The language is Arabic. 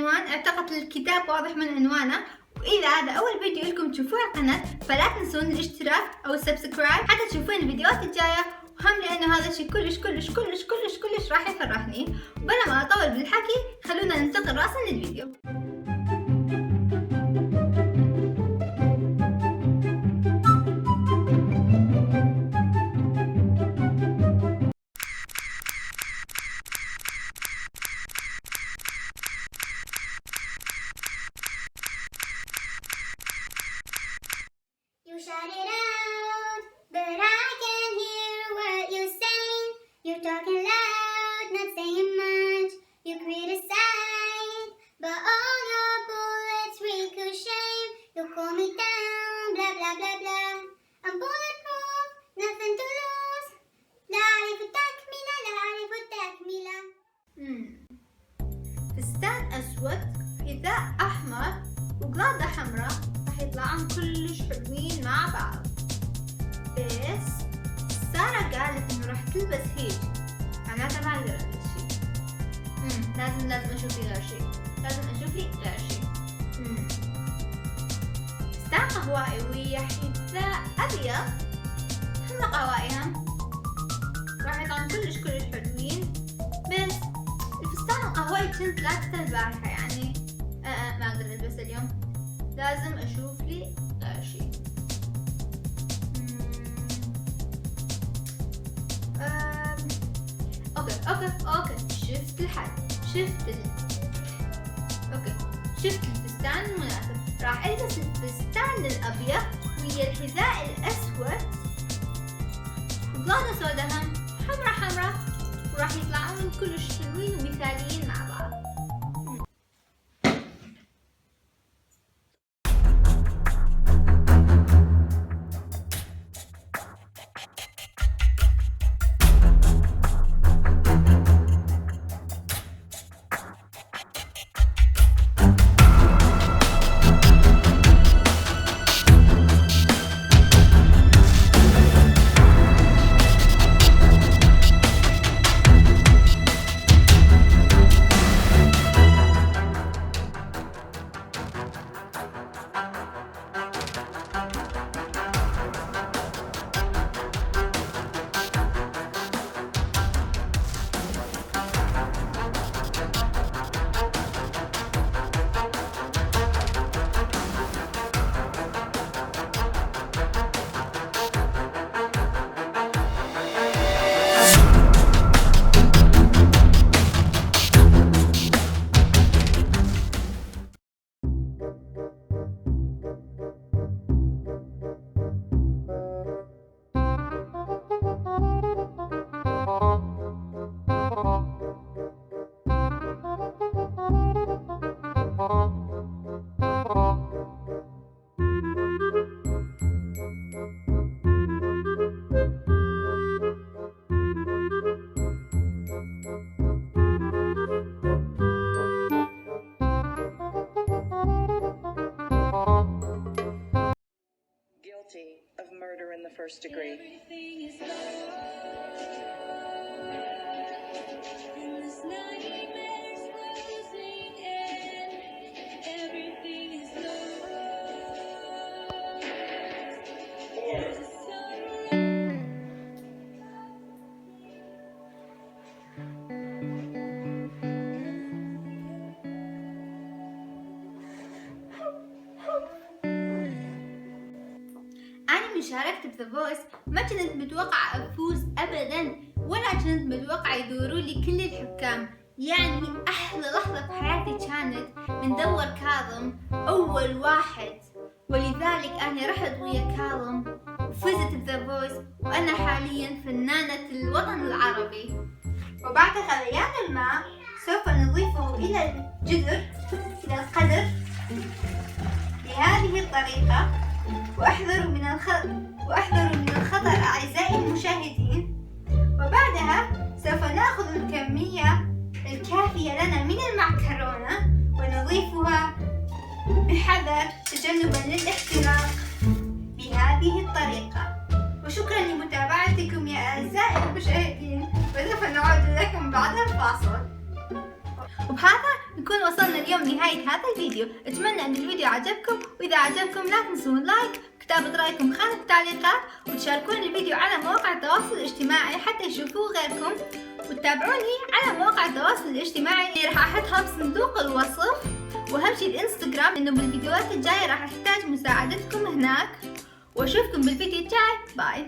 العنوان، اعتقد الكتاب واضح من عنوانه. وإذا هذا أول فيديو لكم تشوفوه على القناة فلا تنسون الاشتراك أو السبسكرايب حتى تشوفون الفيديوهات الجاية، وهم لأنه هذا الشيء كلش راح يفرحني. وبلا ما أطول بالحكي خلونا ننتقل رأسا للفيديو. You shout it out, but I can't hear what you're saying. You're talking loud, not saying much. You criticize, but all your bullets ricochet. You call me down, blah blah blah blah. I'm bulletproof, nothing to lose. لا أعرف التكملة، لا أعرف التكملة. فستان أسود، حذاء أحمر، وقلادة حمراء، راح يطلعون كلش حلوين مع بعض. بس سارة قالت إنه راح تلبس هيج، معناتها ما أقدر ألبس شيء. لازم أشوف لي غير شيء. فستان قهوائي ويا حذاء أبيض، هم قوائم راح يطلعون كلش حلوين. بس الفستان القهوائي كنت لابسة البارحة، يعني ما أقدر ألبسه اليوم، لازم أشوف لي غير شيء. أوكي شفت الحل. شفت الفستان المناسب. راح ألبس الفستان الأبيض ويا الحذاء الأسود وقلادة سودا هم حمرا، وراح يطلعون كلش حلوين ومثاليين مع بعض. Of murder in the first degree. شاركت بذا فويس ما كنت متوقعة أفوز أبدا، ولا كنت متوقعة يدوروا لي كل الحكام. يعني أحلى لحظة في حياتي كانت من دور كاظم أول واحد، ولذلك أنا رحت ويا كاظم وفزت بذا فويس، وأنا حاليا فنانة الوطن العربي. وبعد غليان الماء سوف نضيفه إلى الجذر، إلى القدر بهذه الطريقة. واحذروا من الخطأ أعزائي المشاهدين. وبعدها سوف نأخذ الكمية الكافية لنا من المعكرونة ونضيفها بحذر تجنبا للاحتراق بهذه الطريقة. وشكرا لمتابعتكم يا أعزائي المشاهدين، وسوف نعود لكم بعد الفاصل. وبهذا نكون وصلنا اليوم نهاية هذا الفيديو. أتمنى أن الفيديو عجبكم، وإذا عجبكم لا تنسون لايك، كتابة رأيكم خانة التعليقات، وتشاركون الفيديو على مواقع التواصل الاجتماعي حتى يشوفوه غيركم، وتتابعوني على مواقع التواصل الاجتماعي اللي راح أحطها بصندوق الوصف، وأهم شي الانستغرام، لأنه بالفيديوهات الجاية راح أحتاج مساعدتكم هناك. وأشوفكم بالفيديو الجاي. باي.